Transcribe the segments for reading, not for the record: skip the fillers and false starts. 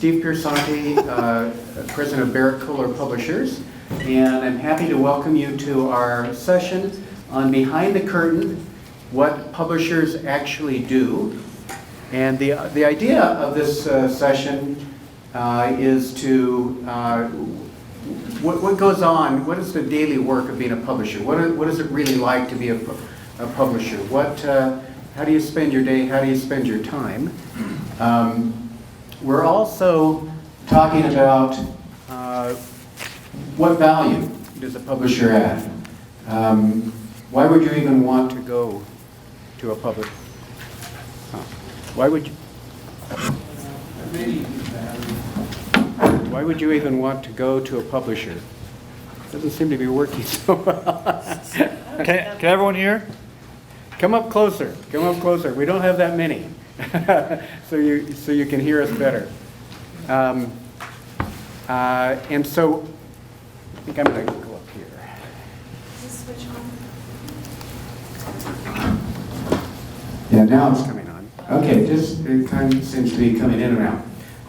Steve Piersanti, President of Barrett Kohler Publishers, and I'm happy to welcome you to our session on Behind the Curtain, What Publishers Actually Do. And the idea of this session is to, what goes on, what is the daily work of being a publisher? What is it really like to be a publisher? How do you spend your day? How do you spend your time? We're also talking about what value does a publisher add? Why would you even want to go to a publisher? Why would you even want to go to a publisher? It doesn't seem to be working so well. Can everyone hear? Come up closer. Come up closer. We don't have that many, so you can hear us better. And so I think I'm going to go up here. Is this switch on? Yeah, now it's coming on. Okay, it kind of seems to be coming in and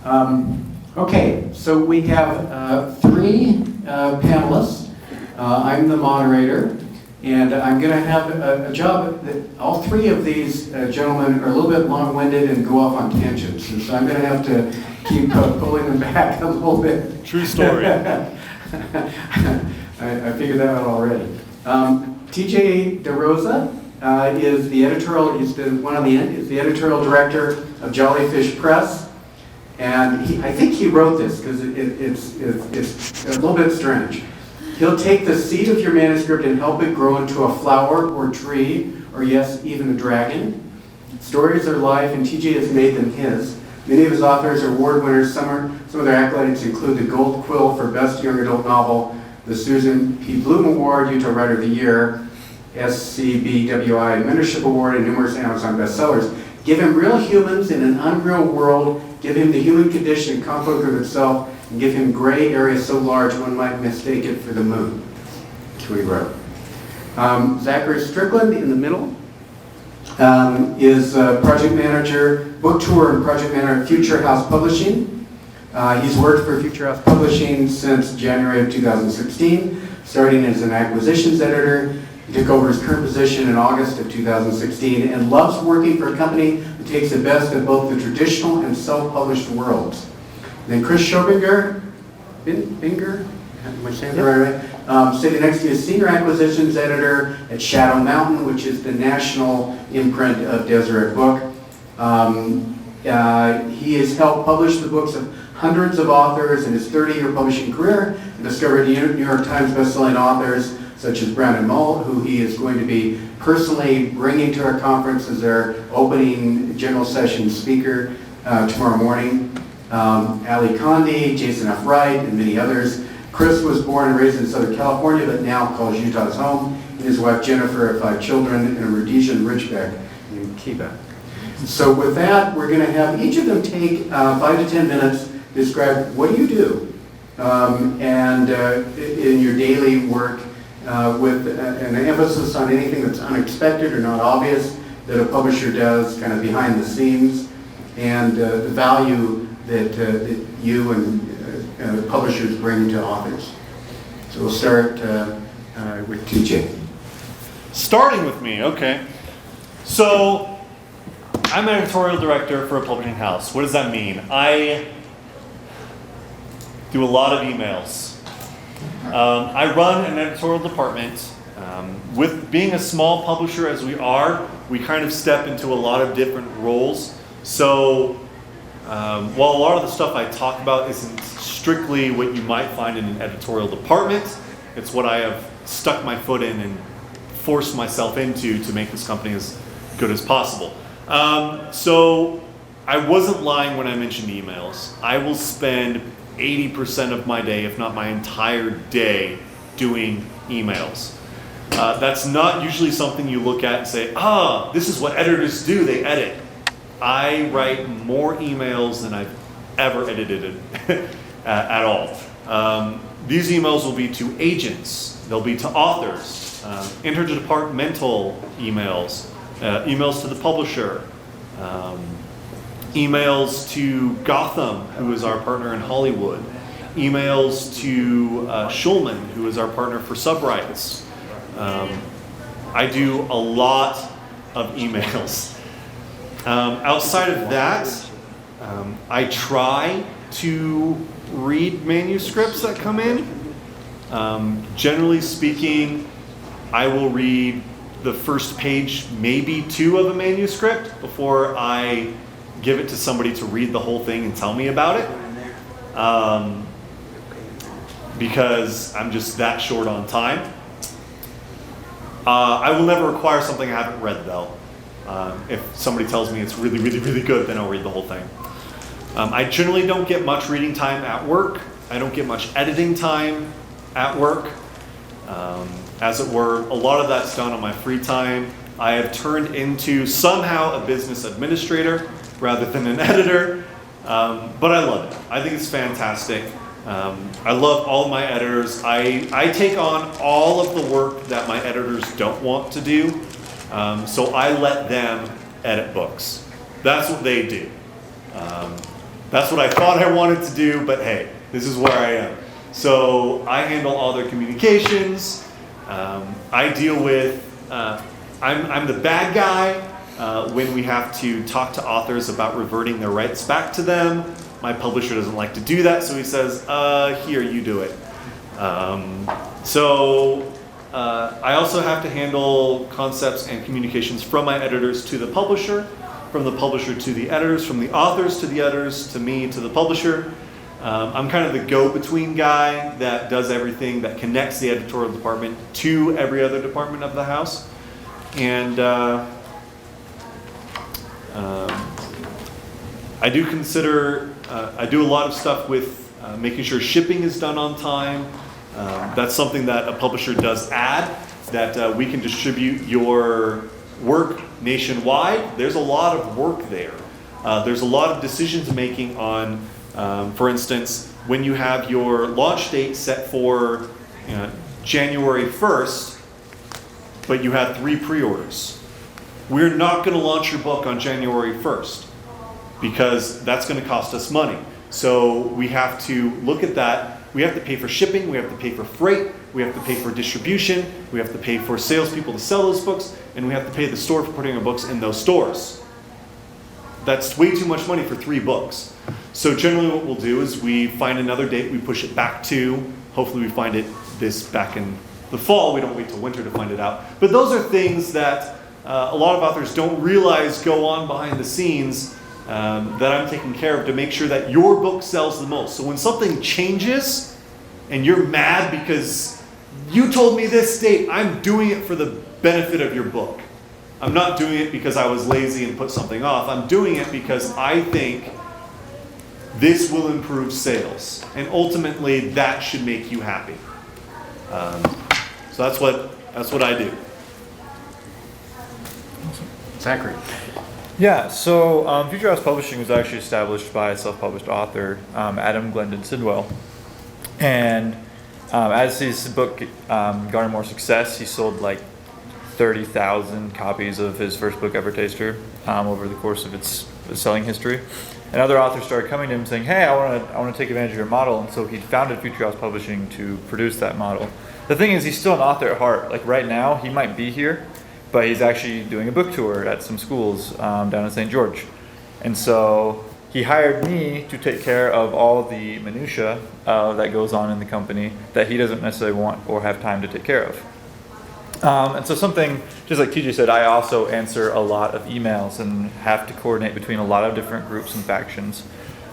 out. Okay, so we have three panelists. I'm the moderator. And I'm going to have a job that all three of these gentlemen are a little bit long-winded and go off on tangents. And so I'm going to have to keep pulling them back a little bit. True story. I figured that out already. TJ DeRosa is the editorial. He's the editorial director of Jollyfish Press, and I think he wrote this because it's a little bit strange. He'll take the seed of your manuscript and help it grow into a flower or tree, or yes, even a dragon. Stories are life, and TJ has made them his. Many of his authors are award winners. Some of their accolades include the Gold Quill for Best Young Adult Novel, the Susan P. Bloom Award, Utah Writer of the Year, SCBWI Mentorship Award, and numerous Amazon bestsellers. Give him real humans in an unreal world. Give him the human condition in conflict with itself, and give him gray areas so large one might mistake it for the moon. That's what he wrote. Zachary Strickland in the middle is project manager, book tour and project manager at Future House Publishing. He's worked for Future House Publishing since January of 2016, starting as an acquisitions editor. He took over his current position in August of 2016 and loves working for a company that takes the best of both the traditional and self-published worlds. Then Chris Schobinger, am I saying that right? Sitting next to his senior acquisitions editor at Shadow Mountain, which is the national imprint of Deseret Book. He has helped publish the books of hundreds of authors in his 30-year publishing career and discovered New York Times bestselling authors such as Brandon Mull, who he is going to be personally bringing to our conference as our opening general session speaker tomorrow morning. Ali Condi, Jason F. Wright, and many others. Chris was born and raised in Southern California, but now calls Utah his home. And his wife Jennifer have 5 children and a Rhodesian Ridgeback named Kiba. So with that, we're going to have each of them take 5 to 10 minutes to describe what do you do and in your daily work with an emphasis on anything that's unexpected or not obvious that a publisher does kind of behind the scenes, and the value that you and publishers bring to authors. So we'll start with TJ. Starting with me, okay. So, I'm an editorial director for a publishing house. What does that mean? I do a lot of emails. I run an editorial department. With being a small publisher as we are, we kind of step into a lot of different roles. So, while a lot of the stuff I talk about isn't strictly what you might find in an editorial department, it's what I have stuck my foot in and forced myself into to make this company as good as possible. So I wasn't lying when I mentioned emails. I will spend 80% of my day, if not my entire day, doing emails. That's not usually something you look at and say, this is what editors do, they edit. I write more emails than I've ever edited at all. These emails will be to agents, they'll be to authors, interdepartmental emails, emails to the publisher, emails to Gotham, who is our partner in Hollywood, emails to Schulman, who is our partner for Subrights. I do a lot of emails. Outside of that, I try to read manuscripts that come in. Generally speaking, I will read the first page, maybe two of a manuscript before I give it to somebody to read the whole thing and tell me about it. Because I'm just that short on time. I will never require something I haven't read though. If somebody tells me it's really, really, really good, then I'll read the whole thing. I generally don't get much reading time at work. I don't get much editing time at work. As it were, a lot of that's done on my free time. I have turned into somehow a business administrator rather than an editor, but I love it. I think it's fantastic. I love all my editors. I take on all of the work that my editors don't want to do, so I let them edit books. That's what they do. That's what I thought I wanted to do, but hey, this is where I am. So I handle all their communications. I deal with, I'm the bad guy when we have to talk to authors about reverting their rights back to them. My publisher doesn't like to do that, so he says, here, you do it. I also have to handle concepts and communications from my editors to the publisher, from the publisher to the editors, from the authors to the editors, to me, to the publisher. I'm kind of the go-between guy that does everything, that connects the editorial department to every other department of the house. And I do consider, I do a lot of stuff with making sure shipping is done on time. That's something that a publisher does add, that we can distribute your work nationwide. There's a lot of work there. There's a lot of decisions making on, for instance, when you have your launch date set for January 1st, but you have 3 pre-orders. We're not going to launch your book on January 1st because that's going to cost us money. So we have to look at that. We have to pay for shipping, we have to pay for freight, we have to pay for distribution, we have to pay for salespeople to sell those books, and we have to pay the store for putting our books in those stores. That's way too much money for 3 books. So generally what we'll do is we find another date, we push it back to, hopefully we find it back in the fall, we don't wait till winter to find it out. But those are things that a lot of authors don't realize go on behind the scenes that I'm taking care of to make sure that your book sells the most. So when something changes and you're mad because you told me this date, I'm doing it for the benefit of your book. I'm not doing it because I was lazy and put something off. I'm doing it because I think this will improve sales. And ultimately, that should make you happy. So that's what I do. Zachary. Yeah, so Future House Publishing was actually established by a self-published author, Adam Glendon Sidwell. And as his book garnered more success, he sold like 30,000 copies of his first book, Evertaster, over the course of its selling history. And other authors started coming to him saying, hey, I want to take advantage of your model. And so he founded Future House Publishing to produce that model. The thing is, he's still an author at heart. Like right now, he might be here, but he's actually doing a book tour at some schools down in St. George. And so he hired me to take care of all the minutia that goes on in the company that he doesn't necessarily want or have time to take care of. And so something, just like TJ said, I also answer a lot of emails and have to coordinate between a lot of different groups and factions.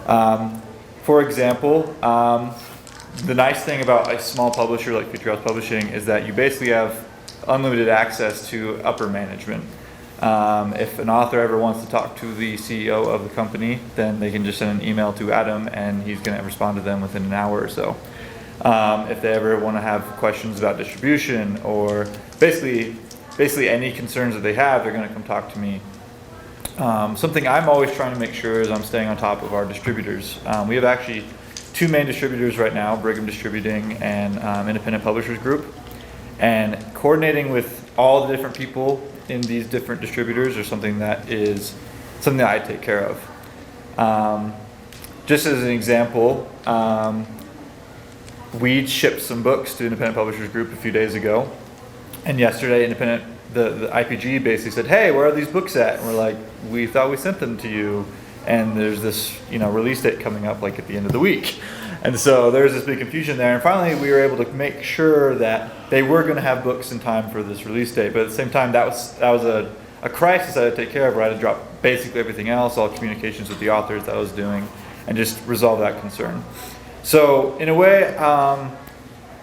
For example, the nice thing about a small publisher like Future House Publishing is that you basically have unlimited access to upper management. If an author ever wants to talk to the CEO of the company, then they can just send an email to Adam and he's going to respond to them within an hour or so. If they ever want to have questions about distribution or basically any concerns that they have, they're going to come talk to me. Something I'm always trying to make sure is I'm staying on top of our distributors. We have actually 2 main distributors right now, Brigham Distributing and Independent Publishers Group. And coordinating with all the different people in these different distributors is something that I take care of. Just as an example, we shipped some books to Independent Publishers Group a few days ago, and yesterday the IPG basically said, "Hey, where are these books at?" And we're like, "We thought we sent them to you, and there's this release date coming up like at the end of the week." And so there's this big confusion there, and finally we were able to make sure that they were going to have books in time for this release date. But at the same time, that was a crisis I had to take care of, where I had to drop basically everything else, all communications with the authors that I was doing, and just resolve that concern. So in a way,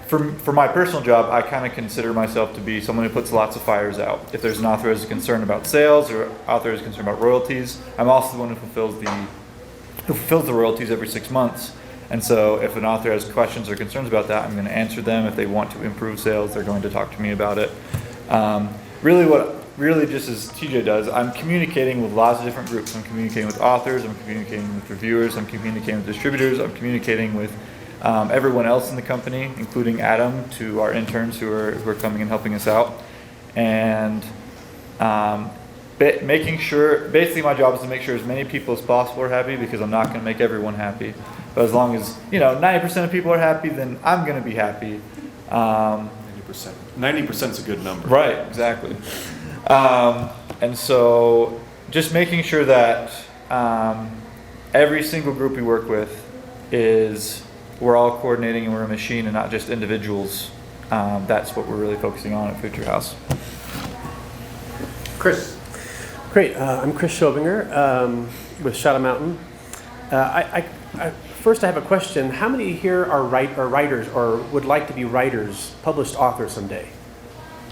for my personal job, I kind of consider myself to be someone who puts lots of fires out. If there's an author who is concerned about sales or author who is concerned about royalties, I'm also the one who fulfills the royalties every 6 months. And so if an author has questions or concerns about that, I'm going to answer them. If they want to improve sales, they're going to talk to me about it. Really, just as TJ does, I'm communicating with lots of different groups. I'm communicating with authors, I'm communicating with reviewers, I'm communicating with distributors, I'm communicating with everyone else in the company, including Adam, to our interns who are coming and helping us out. And making sure, basically my job is to make sure as many people as possible are happy, because I'm not going to make everyone happy. But as long as 90% of people are happy, then I'm going to be happy. 90%. 90% is a good number. Right, exactly. And so just making sure that every single group we work with we're all coordinating and we're a machine and not just individuals. That's what we're really focusing on at Future House. Chris. Great. I'm Chris Schobinger with Shadow Mountain. First, I have a question. How many here are writers or would like to be writers, published authors someday?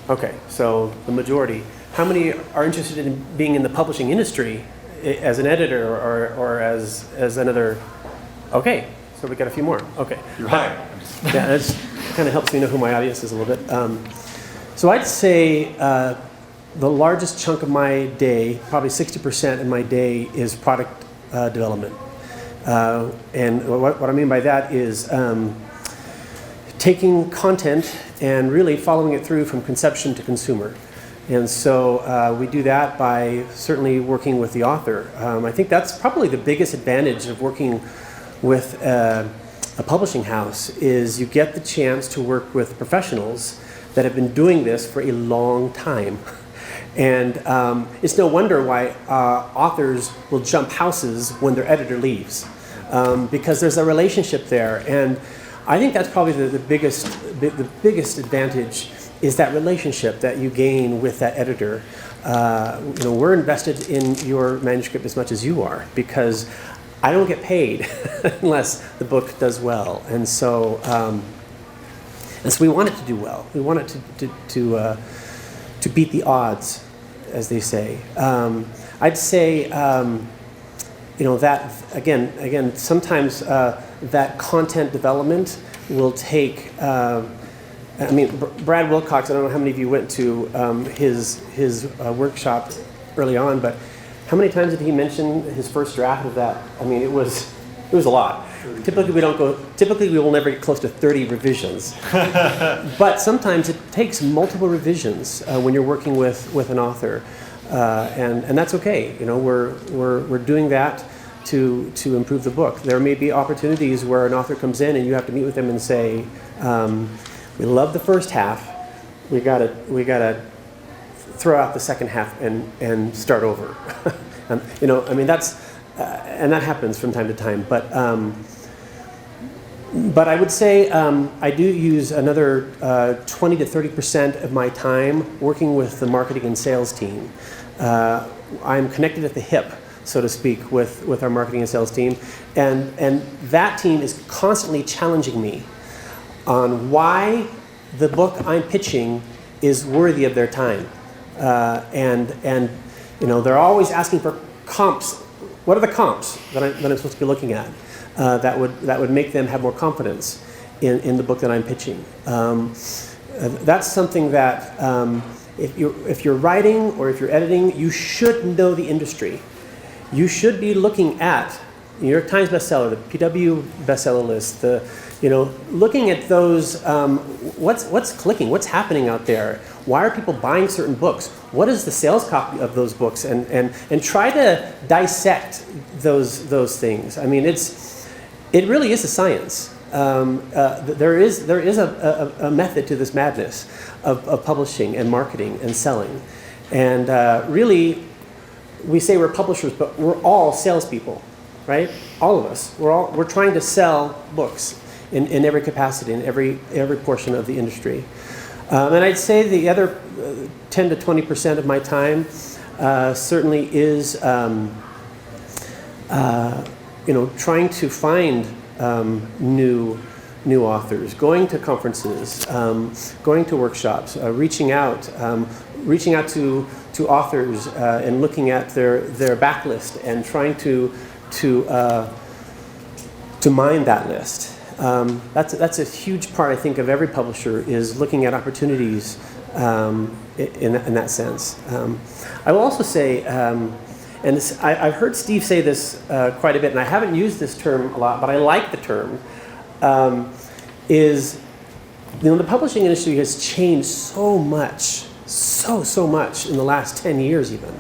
Okay, so the majority. How many are interested in being in the publishing industry as an editor or as another? Okay, so we got a few more. Okay. You're hired. Yeah, that kind of helps me know who my audience is a little bit. So I'd say the largest chunk of my day, probably 60% of my day, is product development. And what I mean by that is taking content and really following it through from conception to consumer. And so we do that by certainly working with the author. I think that's probably the biggest advantage of working with a publishing house, is you get the chance to work with professionals that have been doing this for a long time. And it's no wonder why authors will jump houses when their editor leaves, because there's a relationship there. And I think that's probably the biggest advantage, is that relationship that you gain with that editor. We're invested in your manuscript as much as you are, because I don't get paid unless the book does well. And so we want it to do well. We want it to beat the odds, as they say. I'd say, that again, sometimes that content development will take. Brad Wilcox, I don't know how many of you went to his workshop early on, but how many times did he mention his first draft of that? It was a lot. Typically we will never get close to 30 revisions. But sometimes it takes multiple revisions when you're working with an author. And that's okay. We're doing that to improve the book. There may be opportunities where an author comes in and you have to meet with them and say, we love the first half. We gotta throw out the second half and start over. And that happens from time to time. But I would say I do use another 20 to 30% of my time working with the marketing and sales team. I'm connected at the hip, so to speak, with our marketing and sales team. And that team is constantly challenging me on why the book I'm pitching is worthy of their time. They're always asking for comps. What are the comps that I'm supposed to be looking at that would make them have more confidence in the book that I'm pitching? That's something that if you're writing or if you're editing, you should know the industry. You should be looking at New York Times bestseller, the PW bestseller list, looking at those, what's clicking, what's happening out there? Why are people buying certain books? what is the sales copy of those books, and try to dissect those things. I mean, it really is a science. There is a method to this madness of publishing and marketing and selling, and really, we say we're publishers, but we're all salespeople, right? All of us. We're trying to sell books in every capacity, in every portion of the industry. And I'd say the other 10 to 20% of my time certainly is, trying to find new authors, going to conferences, going to workshops, reaching out to authors and looking at their backlist and trying to mine that list. That's a huge part, I think, of every publisher, is looking at opportunities in that sense. I will also say, I've heard Steve say this quite a bit, and I haven't used this term a lot, but I like the term, the publishing industry has changed so much in the last 10 years even.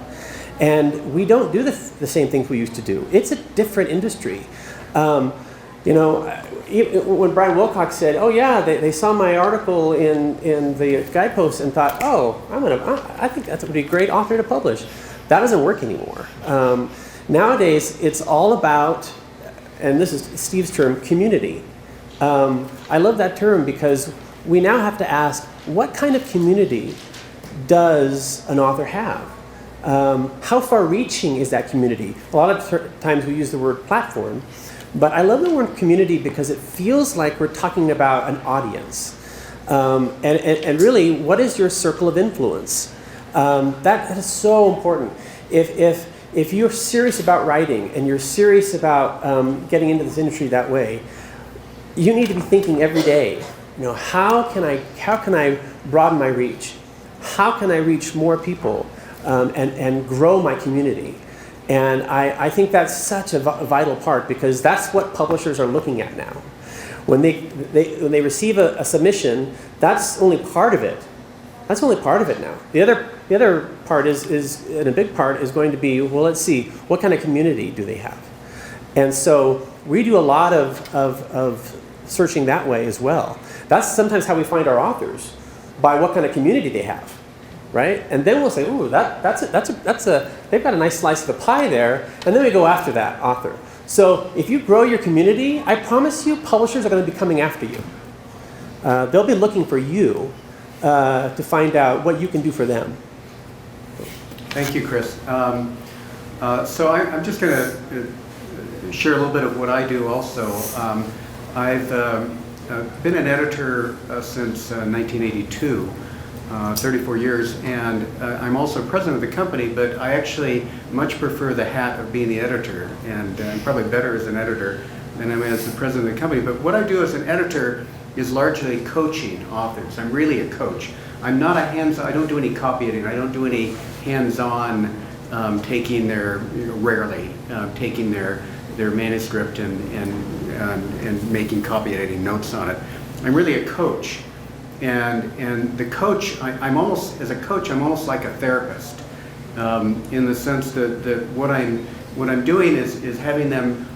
And we don't do the same things we used to do. It's a different industry. When Brian Wilcox said, "Oh yeah, they saw my article in the Guidepost and thought, oh, I think that's would be a great author to publish," that doesn't work anymore. Nowadays, it's all about, and this is Steve's term, community. I love that term because we now have to ask, what kind of community does an author have? How far-reaching is that community? A lot of times we use the word platform, but I love the word community because it feels like we're talking about an audience. And really, what is your circle of influence? That is so important. If you're serious about writing and you're serious about getting into this industry that way, you need to be thinking every day, how can I broaden my reach? How can I reach more people and grow my community? And I think that's such a vital part, because that's what publishers are looking at now. When they receive a submission, that's only part of it. That's only part of it now. The other part is and a big part is going to be, well, let's see, what kind of community do they have? And so we do a lot of searching that way as well. That's sometimes how we find our authors, by what kind of community they have. Right? And then we'll say, ooh, they've got a nice slice of the pie there, and then we go after that author. So if you grow your community, I promise you, publishers are going to be coming after you. They'll be looking for you to find out what you can do for them. Thank you, Chris. So I'm just going to share a little bit of what I do also. I've been an editor since 1982. 34 years, and I'm also president of the company, but I actually much prefer the hat of being the editor, and I'm probably better as an editor than I am as the president of the company. But what I do as an editor is largely coaching authors. I'm really a coach. I'm not a hands-on, I don't do any copy editing, I don't do any hands-on taking taking their manuscript and making copy editing notes on it. I'm really a coach. And the coach, I'm almost like a therapist, in the sense that what I'm doing is having them,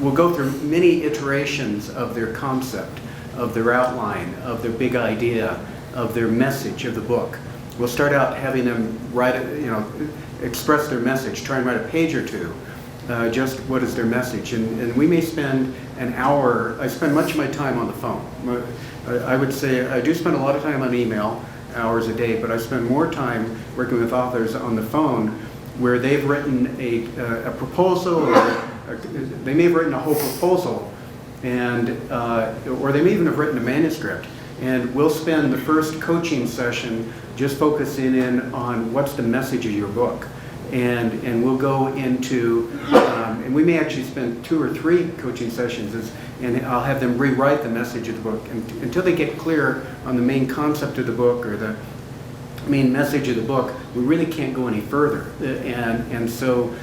we'll go through many iterations of their concept, of their outline, of their big idea, of their message of the book. We'll start out having them express their message, try and write a page or two, just what is their message. And we may spend an hour, I spend much of my time on the phone. I would say I do spend a lot of time on email, hours a day, but I spend more time working with authors on the phone, where they've written a proposal, or they may have written a whole proposal, and or they may even have written a manuscript. And we'll spend the first coaching session just focusing in on what's the message of your book. And we'll go into, and we may actually spend 2 or 3 coaching sessions, and I'll have them rewrite the message of the book until they get clear on the main concept of the book or the main message of the book. We really can't go any further, and so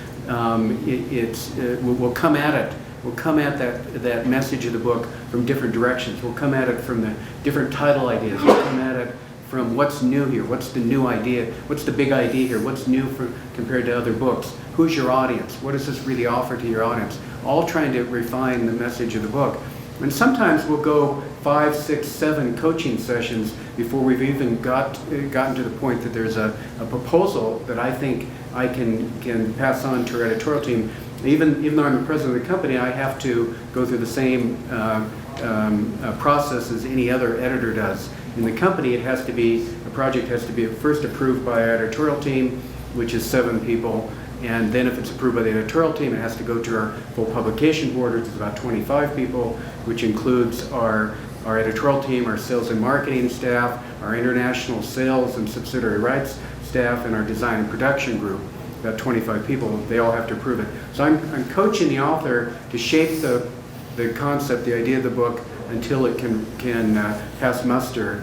we'll come at it. We'll come at that message of the book from different directions. We'll come at it from the different title ideas. We'll come at it from what's new here, what's the new idea, what's the big idea here, what's new compared to other books, who's your audience, what does this really offer to your audience, all trying to refine the message of the book. And sometimes we'll go 5, 6, 7 coaching sessions before we've even gotten to the point that there's a proposal that I think I can pass on to our editorial team. Even though I'm the president of the company, I have to go through the same process as any other editor does. In the company, a project has to be first approved by our editorial team, which is 7 people, and then if it's approved by the editorial team, it has to go to our full publication board, which is about 25 people, which includes our editorial team, our sales and marketing staff, our international sales and subsidiary rights staff, and our design and production group, about 25 people. They all have to approve it. So I'm coaching the author to shape the concept, the idea of the book, until it can pass muster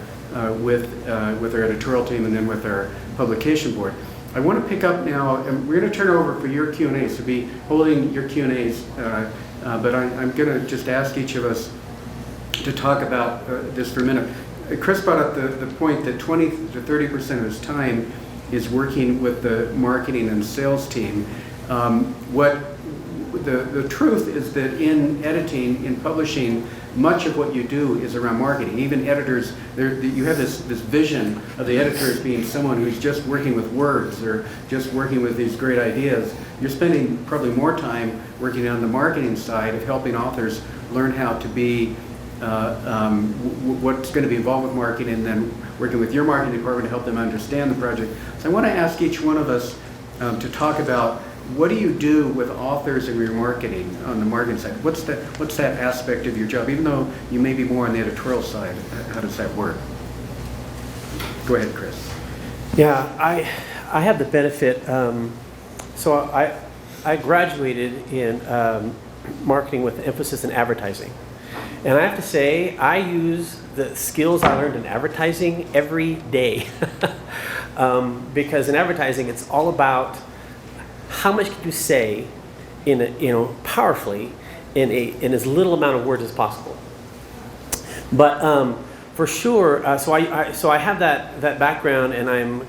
with our editorial team and then with our publication board. I want to pick up now, and we're going to turn it over for your Q&As, so be holding your Q&As, but I'm going to just ask each of us to talk about this for a minute. Chris brought up the point that 20 to 30% of his time is working with the marketing and sales team. The truth is that in editing, in publishing, much of what you do is around marketing. Even editors, you have this vision of the editor as being someone who's just working with words or just working with these great ideas. You're spending probably more time working on the marketing side of helping authors learn how to be what's going to be involved with marketing, and then working with your marketing department to help them understand the project. So I want to ask each one of us to talk about, what do you do with authors in your marketing on the marketing side? What's that aspect of your job? Even though you may be more on the editorial side, how does that work? Go ahead, Chris. Yeah, I have the benefit. So I graduated in marketing with an emphasis in advertising. And I have to say, I use the skills I learned in advertising every day. Because in advertising, it's all about how much can you say powerfully in as little amount of words as possible. But for sure, so I have that background, and I'm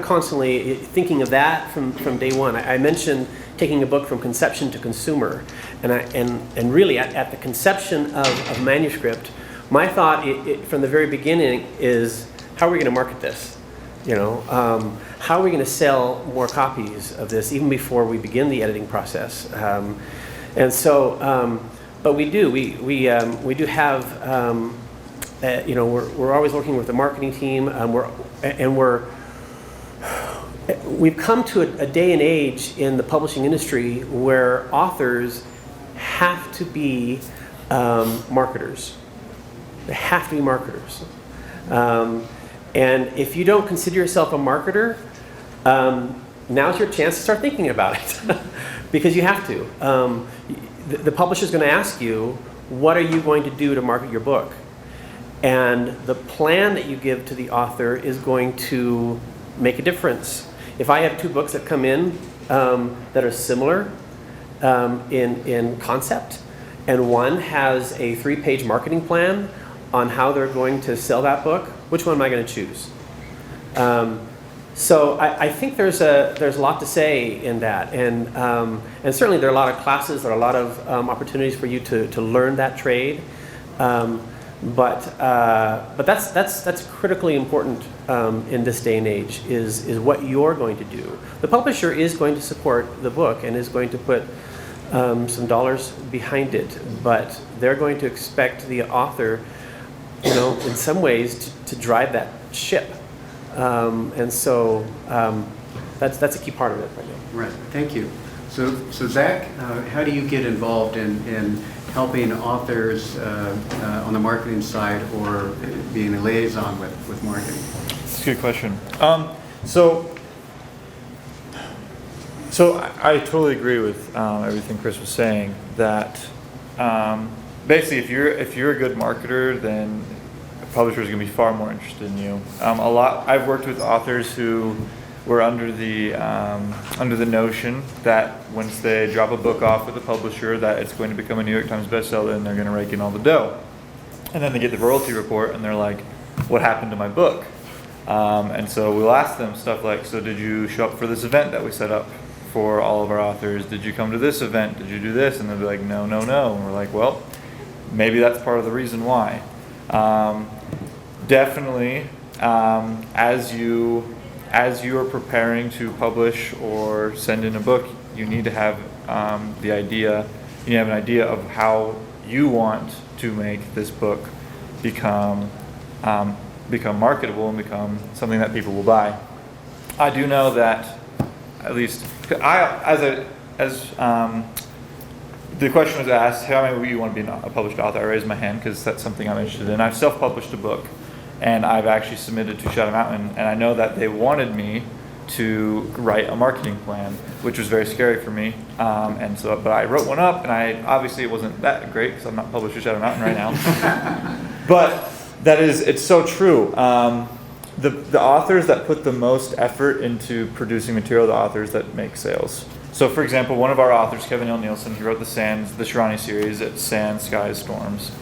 constantly thinking of that from day one. I mentioned taking a book from conception to consumer, and really at the conception of manuscript, my thought from the very beginning is, how are we going to market this? How are we going to sell more copies of this even before we begin the editing process? But we do. We do have. We're always working with the marketing team. We've come to a day and age in the publishing industry where authors have to be marketers. They have to be marketers. And if you don't consider yourself a marketer, now's your chance to start thinking about it. Because you have to. The publisher's going to ask you, what are you going to do to market your book? And the plan that you give to the author is going to make a difference. If I have 2 books that come in that are similar in concept, and one has a 3-page marketing plan on how they're going to sell that book, which one am I going to choose? So I think there's a lot to say in that, and certainly there are a lot of classes, there are a lot of opportunities for you to learn that trade, but that's critically important in this day and age is what you're going to do. The publisher is going to support the book and is going to put some dollars behind it, but they're going to expect the author, in some ways, to drive that ship. And so that's a key part of it right now. Right. Thank you. So Zach, how do you get involved in helping authors on the marketing side, or being a liaison with marketing? That's a good question. So I totally agree with everything Chris was saying. That basically, if you're a good marketer, then a publisher is going to be far more interested in you. I've worked with authors who were under the notion that once they drop a book off with a publisher, that it's going to become a New York Times bestseller and they're going to rake in all the dough. And then they get the royalty report and they're like, what happened to my book? And so we'll ask them stuff like, so did you show up for this event that we set up for all of our authors? Did you come to this event? Did you do this? And they'll be like, no, no, no. And we're like, well, maybe that's part of the reason why. Definitely, as you are preparing to publish or send in a book, you need to have an idea of how you want to make this book become marketable and become something that people will buy. I do know that, at least the question was asked, how many of you want to be a published author? I raised my hand because that's something I'm interested in. I've self-published a book, and I've actually submitted to Shadow Mountain, and I know that they wanted me to write a marketing plan, which was very scary for me. But I wrote one up, and obviously it wasn't that great because I'm not published at Shadow Mountain right now. But it's so true. The authors that put the most effort into producing material, the authors that make sales. So, for example, one of our authors, Kevin L. Nielsen, he wrote the Shirani series at Sands, Skies, Storms.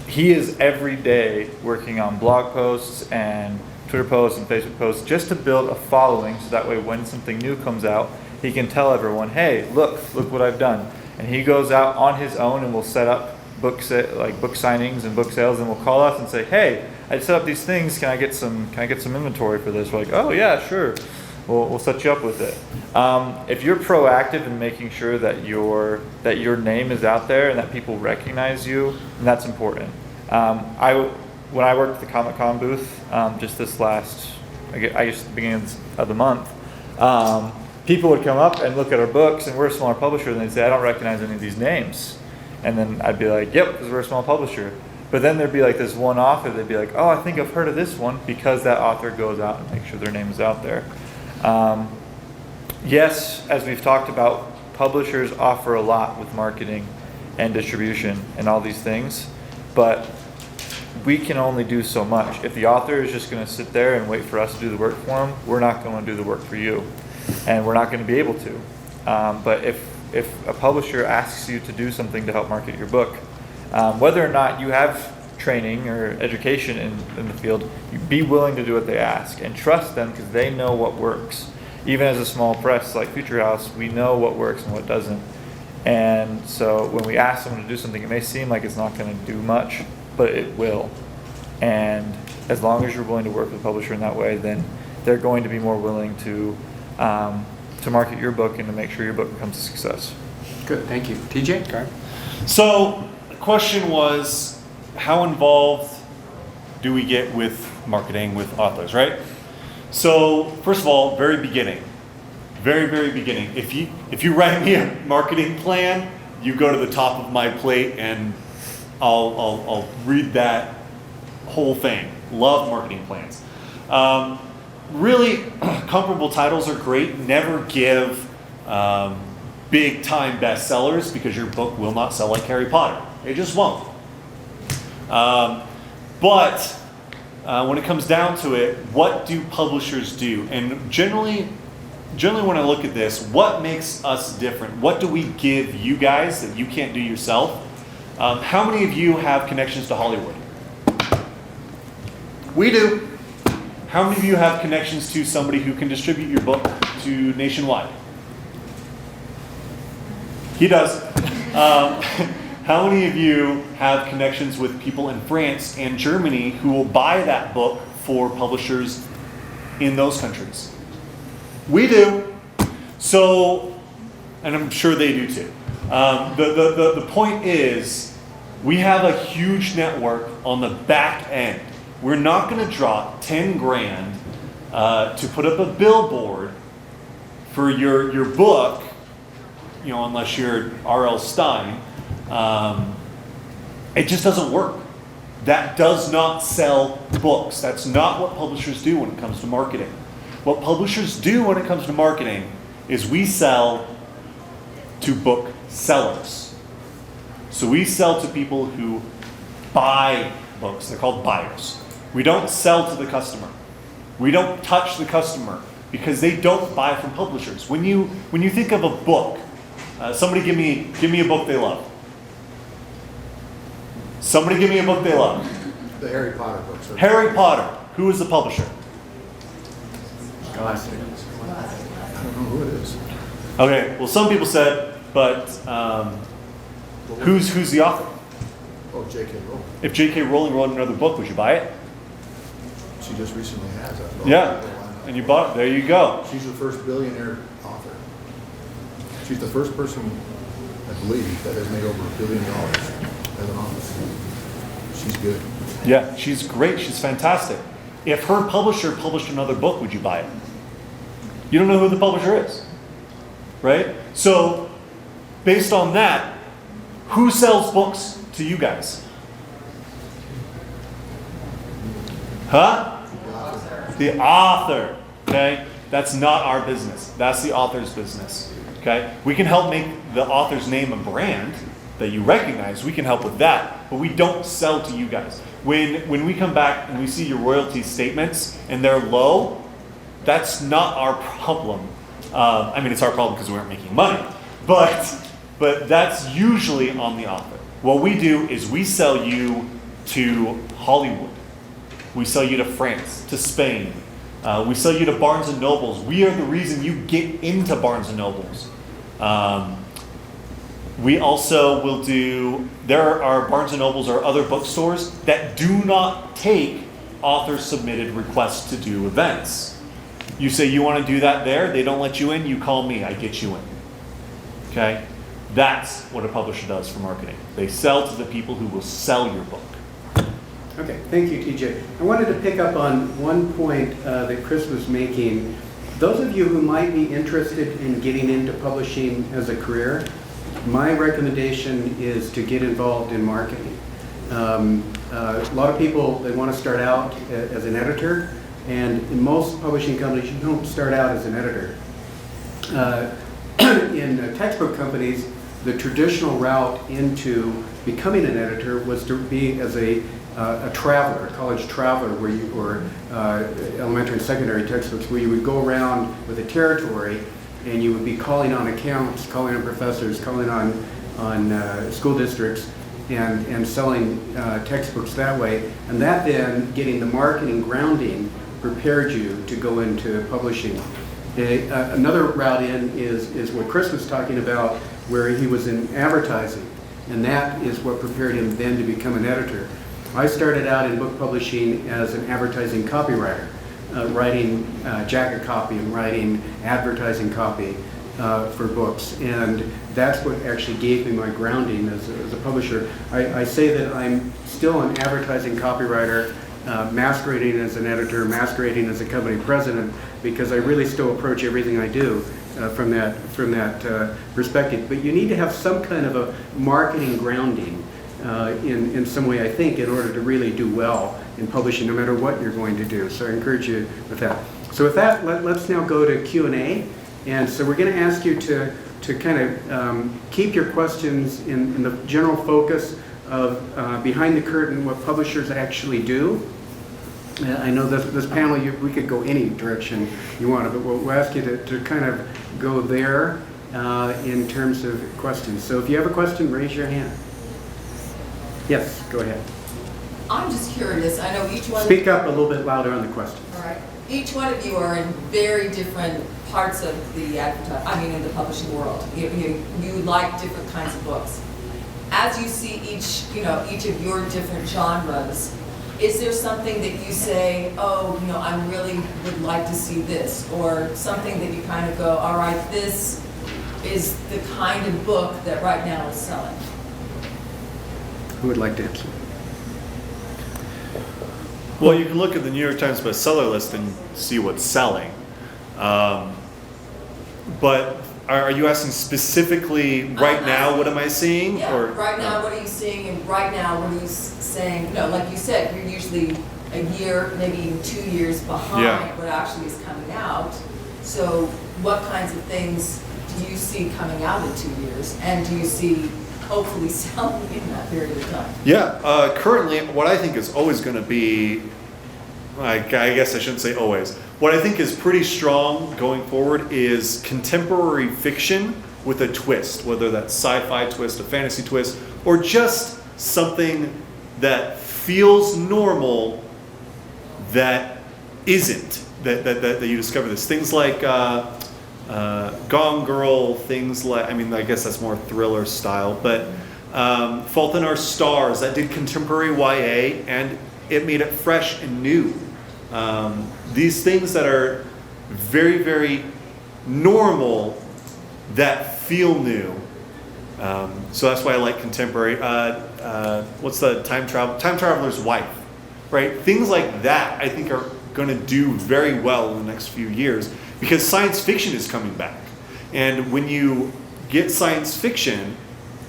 He is every day working on blog posts and Twitter posts and Facebook posts just to build a following, so that way when something new comes out, he can tell everyone, hey, look what I've done. And he goes out on his own and will set up book signings and book sales, and will call us and say, hey, I set up these things, can I get some inventory for this? We're like, oh yeah, sure. We'll set you up with it. If you're proactive in making sure that your name is out there and that people recognize you, then that's important. When I worked at the Comic-Con booth, just this last, I guess the beginning of the month, people would come up and look at our books, and we're a smaller publisher, and they'd say, I don't recognize any of these names. And then I'd be like, yep, because we're a small publisher. But then there'd be like this one author, they'd be like, oh, I think I've heard of this one, because that author goes out and makes sure their name is out there. Yes, as we've talked about, publishers offer a lot with marketing and distribution and all these things, but we can only do so much. If the author is just going to sit there and wait for us to do the work for them, we're not going to do the work for you, and we're not going to be able to. But if a publisher asks you to do something to help market your book, whether or not you have training or education in the field, you be willing to do what they ask and trust them, because they know what works. Even as a small press like Future House, we know what works and what doesn't. And so when we ask someone to do something, it may seem like it's not going to do much, but it will. And as long as you're willing to work with a publisher in that way, then they're going to be more willing to market your book and to make sure your book becomes a success. Good, thank you. TJ? Okay. So the question was, how involved do we get with marketing with authors, right? So first of all, very beginning, very beginning. If you write me a marketing plan, you go to the top of my plate and I'll read that whole thing. Love marketing plans. Really, comparable titles are great. Never give big time bestsellers, because your book will not sell like Harry Potter. It just won't. But when it comes down to it, what do publishers do? And generally when I look at this, what makes us different? What do we give you guys that you can't do yourself? How many of you have connections to Hollywood? We do. How many of you have connections to somebody who can distribute your book to nationwide? He does. How many of you have connections with people in France and Germany who will buy that book for publishers in those countries? We do. So, and I'm sure they do too. The point is, we have a huge network on the back end. We're not going to drop 10 grand to put up a billboard for your book, unless you're R.L. Stein. It just doesn't work. That does not sell books. That's not what publishers do when it comes to marketing. What publishers do when it comes to marketing is we sell to book sellers. So we sell to people who buy books. They're called buyers. We don't sell to the customer. We don't touch the customer, because they don't buy from publishers. When you think of a book, somebody give me a book they love. Somebody give me a book they love. The Harry Potter books. Harry Potter. who is the publisher? Scholastic. I don't know who it is. Okay, well, some people said, but who's the author? Oh, J.K. Rowling. If J.K. Rowling wrote another book, would you buy it? She just recently has that. Yeah, and you bought it. There you go. She's the first billionaire author. She's the first person, I believe, that has made over $1 billion as an author. She's good. Yeah, she's great. She's fantastic. If her publisher published another book, would you buy it? You don't know who the publisher is, right? So, based on that, who sells books to you guys? Huh? The author, okay? That's not our business. That's the author's business, okay? We can help make the author's name a brand that you recognize. We can help with that, but we don't sell to you guys. When we come back and we see your royalty statements and they're low, that's not our problem. I mean, it's our problem because we aren't making money, but that's usually on the author. What we do is we sell you to Hollywood. We sell you to France, to Spain. We sell you to Barnes and Nobles. We are the reason you get into Barnes and Nobles. We also will do, there are Barnes and Nobles or other bookstores that do not take author-submitted requests to do events. You say you want to do that there, they don't let you in, you call me, I get you in. Okay? That's what a publisher does for marketing. They sell to the people who will sell your book. Okay, thank you, TJ. I wanted to pick up on one point that Chris was making. Those of you who might be interested in getting into publishing as a career, my recommendation is to get involved in marketing. A lot of people, they want to start out as an editor, and in most publishing companies, you don't start out as an editor. In textbook companies, the traditional route into becoming an editor was to be as a traveler, a college traveler, where you or elementary and secondary textbooks, where you would go around with a territory and you would be calling on accounts, calling on professors, calling on school districts, and selling textbooks that way. And that then, getting the marketing grounding, prepared you to go into publishing. Another route in is what Chris was talking about, where he was in advertising, and that is what prepared him then to become an editor. I started out in book publishing as an advertising copywriter, writing jacket copy and writing advertising copy for books, and that's what actually gave me my grounding as a publisher. I say that I'm still an advertising copywriter, masquerading as an editor, masquerading as a company president, because I really still approach everything I do from that perspective. But you need to have some kind of a marketing grounding in some way, I think, in order to really do well in publishing, no matter what you're going to do. So I encourage you with that. So with that, let's now go to Q&A. And so we're going to ask you to kind of keep your questions in the general focus of behind the curtain, what publishers actually do. I know this panel, we could go any direction you want, but we'll ask you to kind of go there in terms of questions. So if you have a question, raise your hand. Yes, go ahead. I'm just curious. I know each one. Speak up a little bit louder on the question. All right. Each one of you are in very different parts of the in the publishing world. You like different kinds of books. As you see each of your different genres, is there something that you say, oh, I really would like to see this, or something that you kind of go, all right, this is the kind of book that right now is selling? Who would like to answer? Well, you can look at the New York Times bestseller list and see what's selling. But are you asking specifically right now, what am I seeing? Yeah, or, right now, what are you seeing? And right now, what are you saying? Like you said, you're usually a year, maybe even 2 years behind what actually is coming out. So what kinds of things do you see coming out in 2 years? And do you see hopefully selling in that period of time? Yeah, currently what I think is always going to be, I guess I shouldn't say always, what I think is pretty strong going forward is contemporary fiction with a twist, whether that's sci-fi twist, a fantasy twist, or just something that feels normal, that isn't, that you discover this. Things like Gone Girl, things like, I mean, I guess that's more thriller style, but Fault in Our Stars, that did contemporary YA, and it made it fresh and new. These things that are very, very normal that feel new. So that's why I like contemporary. What's the Time Traveler's Wife, right? Things like that I think are going to do very well in the next few years because science fiction is coming back. And when you get science fiction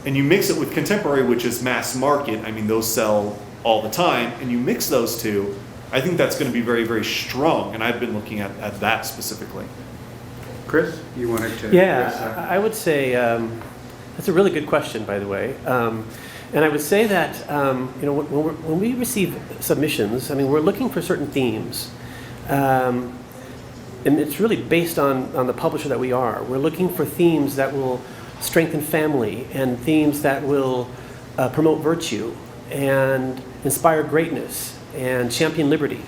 and you mix it with contemporary, which is mass market, I mean, those sell all the time, and you mix those two, I think that's going to be very, very strong. And I've been looking at that specifically. Chris, you wanted to address Yeah, that? I would say that's a really good question, by the way. And I would say that when we receive submissions, I mean, we're looking for certain themes, and it's really based on the publisher that we are. We're looking for themes that will strengthen family and themes that will promote virtue and inspire greatness and champion liberty.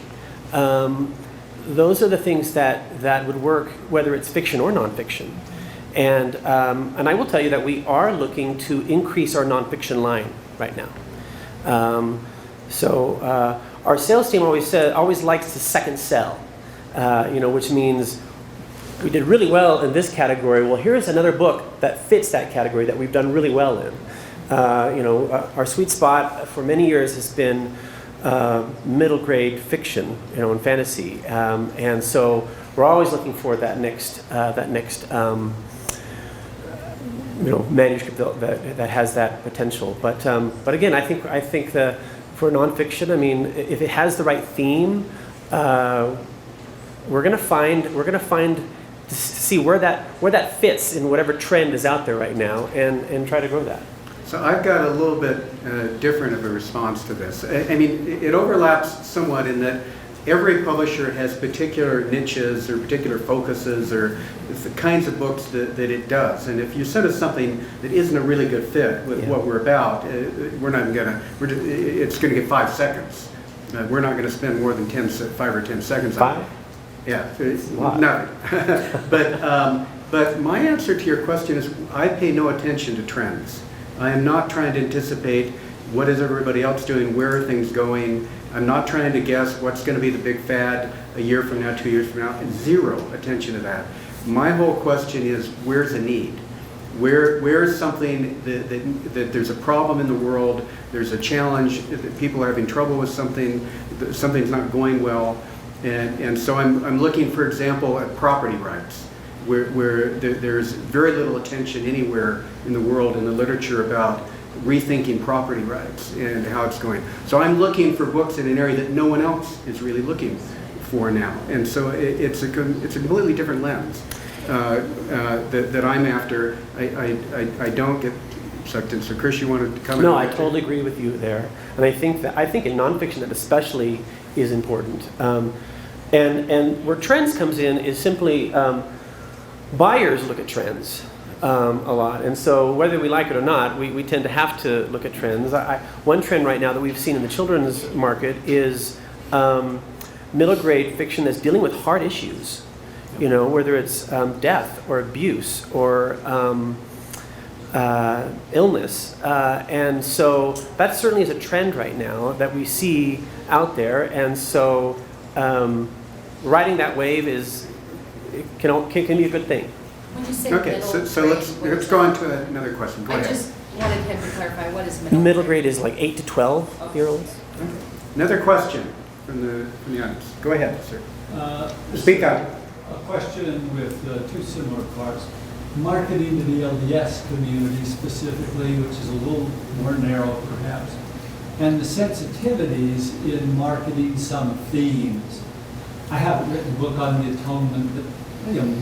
Those are the things that would work, whether it's fiction or nonfiction. And I will tell you that we are looking to increase our nonfiction line right now. So our sales team always likes to second sell, which means we did really well in this category. Well, here's another book that fits that category that we've done really well in. Our sweet spot for many years has been middle grade fiction, and fantasy, and so we're always looking for that next manuscript that has that potential. But again, I think for nonfiction, I mean, if it has the right theme, we're gonna find to see where that fits in whatever trend is out there right now, and try to grow that. So I've got a little bit different of a response to this. I mean, it overlaps somewhat in that every publisher has particular niches or particular focuses or the kinds of books that it does. And if you send us something that isn't a really good fit with what we're about, it's going to get 5 seconds. We're not going to spend more than 5 or 10 seconds on it. 5? Yeah, it's nothing. But my answer to your question is I pay no attention to trends. I am not trying to anticipate what is everybody else doing, where are things going. I'm not trying to guess what's going to be the big fad a year from now, 2 years from now. Zero attention to that. My whole question is, where's a need? Where's something that there's a problem in the world, there's a challenge, that people are having trouble with something, something's not going well. And so I'm looking, for example, at property rights, where there's very little attention anywhere in the world in the literature about rethinking property rights and how it's going. So I'm looking for books in an area that no one else is really looking for now. And so it's a completely different lens that I'm after. I don't get sucked in. So Chris, you wanted to comment? No, I totally agree with you there. And I think in nonfiction that especially is important. And where trends comes in is simply buyers look at trends a lot. And so whether we like it or not, we tend to have to look at trends. One trend right now that we've seen in the children's market is middle grade fiction that's dealing with hard issues, whether it's death or abuse or illness. And so that certainly is a trend right now that we see out there. And so riding that wave can be a good thing. When you say Okay, middle so grade, let's go on to another question. Go I ahead. just wanted him to clarify, what is middle grade? Middle grade is like 8 to 12-year-olds. Another question from the audience. Go ahead, sir. This Speak is up. A question with two similar parts. Marketing to the LDS community specifically, which is a little more narrow perhaps, and the sensitivities in marketing some themes. I haven't written a book on the atonement, but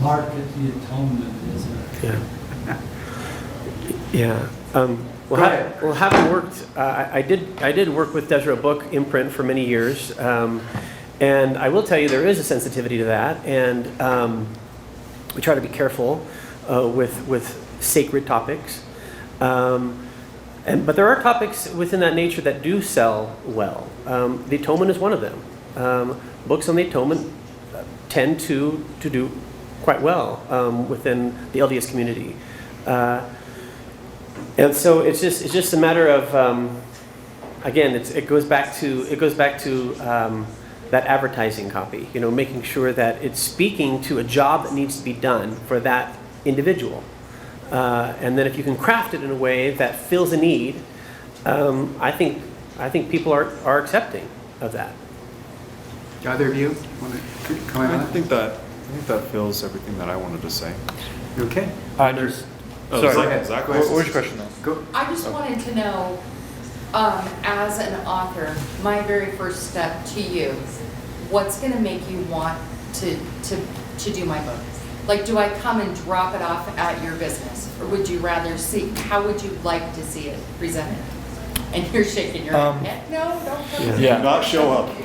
market the atonement, isn't it? Yeah. Well, having worked, I did work with Deseret Book imprint for many years, and I will tell you there is a sensitivity to that, and we try to be careful with sacred topics, but there are topics within that nature that do sell well. The atonement is one of them. books on the atonement tend to do quite well within the LDS community. And so it's just a matter of, again, it goes back to that advertising copy, making sure that it's speaking to a job that needs to be done for that individual. And then if you can craft it in a way that fills a need, I think people are accepting of that. Either of you want to comment on I that? think that fills everything that I wanted to say. Okay. Sorry. Zach, What was your question though? Go. I just wanted to know, as an author, my very first step to you, what's gonna make you want to do my book? Like, do I come and drop it off at your business? Or would you rather see, how would you like to see it presented? And you're shaking your head, no, don't come. Yeah. Do not show up.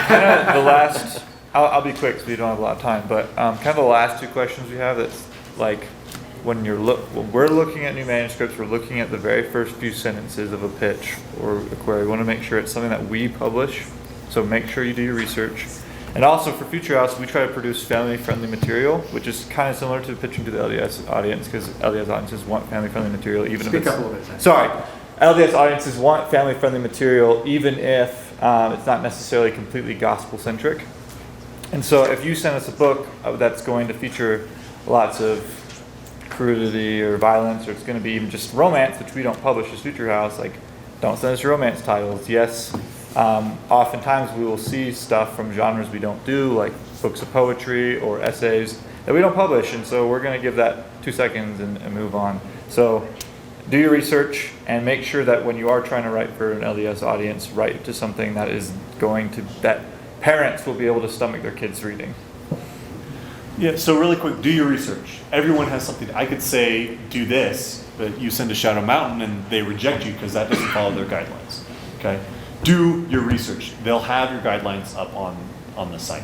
Kind of the last, I'll be quick so we don't have a lot of time, but kind of the last two questions we have, that's like, when we're looking at new manuscripts, we're looking at the very first few sentences of a pitch or a query. We want to make sure it's something that we publish, so make sure you do your research. And also for Future House, we try to produce family-friendly material, which is kind of similar to pitching to the LDS audience, because LDS audiences want family-friendly material, even if Speak it's... up a little bit. Sorry. LDS audiences want family-friendly material, even if it's not necessarily completely gospel-centric. And so if you send us a book that's going to feature lots of crudity or violence, or it's going to be even just romance, which we don't publish as Future House, like, don't send us romance titles. Yes, oftentimes we will see stuff from genres we don't do, like books of poetry or essays that we don't publish, and so we're going to give that 2 seconds and move on. So do your research and make sure that when you are trying to write for an LDS audience, write to something that is going to, that parents will be able to stomach their kids reading. Yeah, so really quick, do your research. Everyone has something. I could say, do this, but you send to Shadow Mountain and they reject you because that doesn't follow their guidelines. Okay? Do your research. They'll have your guidelines up on the site.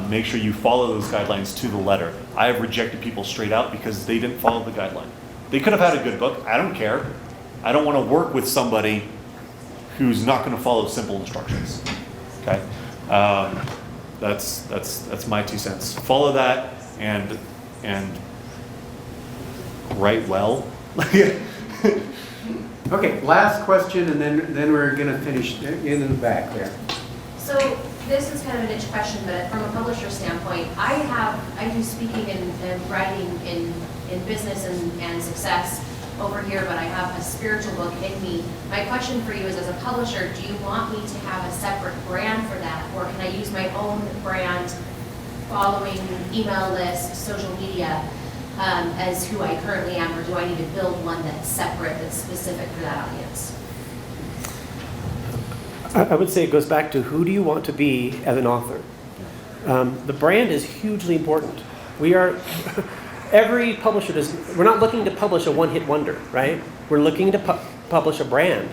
Make sure you follow those guidelines to the letter. I have rejected people straight out because they didn't follow the guideline. They could have had a good book. I don't care. I don't want to work with somebody who's not going to follow simple instructions. Okay? That's my 2 cents. Follow that and write well. Okay, last question, and then we're going to finish in the back there. So this is kind of a niche question, but from a publisher standpoint, I do speaking and writing in business and success over here, but I have a spiritual book in me. My question for you is, as a publisher, do you want me to have a separate brand for that, or can I use my own brand following email list, social media, as who I currently am, or do I need to build one that's separate, that's specific for that audience? I would say it goes back to who do you want to be as an author. The brand is hugely important. We are, every publisher we're not looking to publish a one-hit wonder, right? We're looking to publish a brand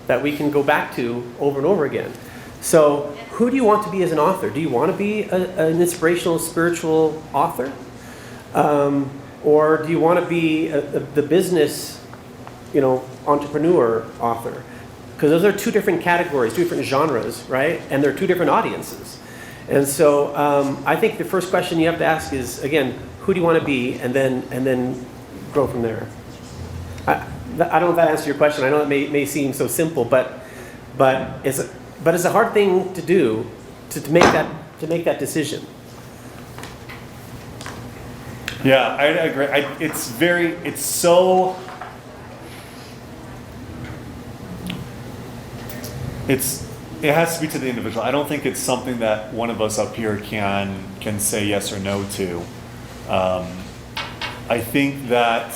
that we can go back to over and over again. So who do you want to be as an author? Do you want to be an inspirational, spiritual author? Or do you want to be the business, entrepreneur author? Because those are two different categories, two different genres, right? And they're two different audiences. And so I think the first question you have to ask is, again, who do you want to be, and then grow from there. I don't know if that answers your question. I know it may seem so simple, but it's a hard thing to do to make that decision. Yeah, I agree. It has to be to the individual. I don't think it's something that one of us up here can say yes or no to. I think that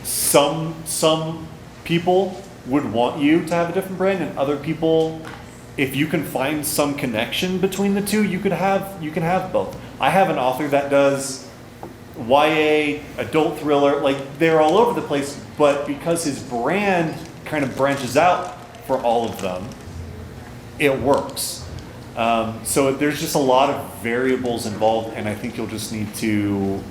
some people would want you to have a different brand, and other people, if you can find some connection between the two, you can have both. I have an author that does YA, adult thriller, like they're all over the place, but because his brand kind of branches out for all of them, it works. So there's just a lot of variables involved, and I think you'll just need to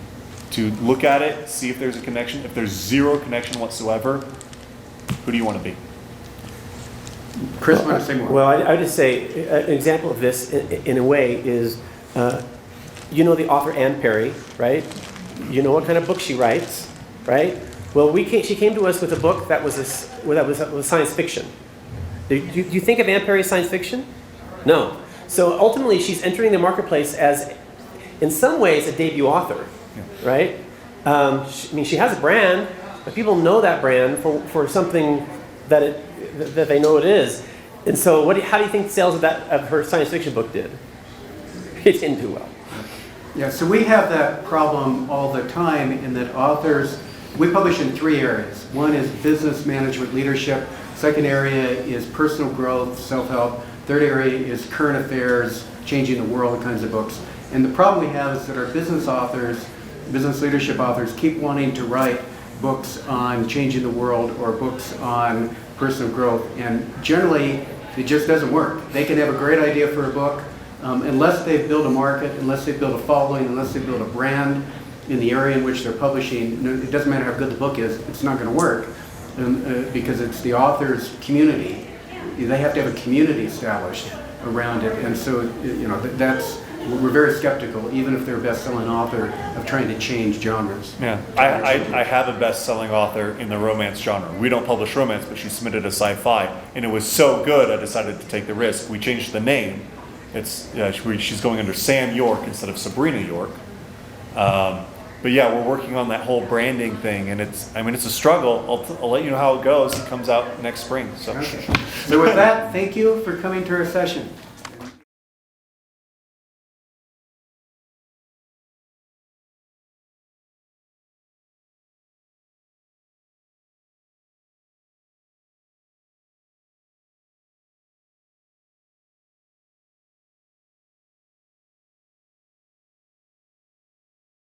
look at it, see if there's a connection. If there's zero connection whatsoever, who do you want to be? Chris, want to say more? Well, I would just say an example of this in a way is, you know the author Anne Perry, right? You know what kind of book she writes, right? Well, she came to us with a book that was science fiction. Do you think of Anne Perry as science fiction? No. So ultimately, she's entering the marketplace as, in some ways, a debut author, right? She has a brand, but people know that brand for something that they know it is. And so, how do you think sales of her science fiction book did? It didn't do well. Yeah, so we have that problem all the time in that authors, we publish in 3 areas. One is business management leadership. Second area is personal growth, self-help. Third area is current affairs, changing the world kinds of books. And the problem we have is that our business authors, business leadership authors, keep wanting to write books on changing the world or books on personal growth. And generally, it just doesn't work. They can have a great idea for a book, unless they've built a market, unless they've built a following, unless they've built a brand in the area in which they're publishing. It doesn't matter how good the book is, it's not going to work because it's the author's community. They have to have a community established around it. And so, we're very skeptical, even if they're a best-selling author, of trying to change genres. Yeah, I have a best-selling author in the romance genre. We don't publish romance, but she submitted a sci-fi, and it was so good I decided to take the risk. We changed the name. She's going under Sam York instead of Sabrina York. But yeah, we're working on that whole branding thing, and it's a struggle. I'll let you know how it goes. It comes out next spring. So Okay. So with that, thank you for coming to our session.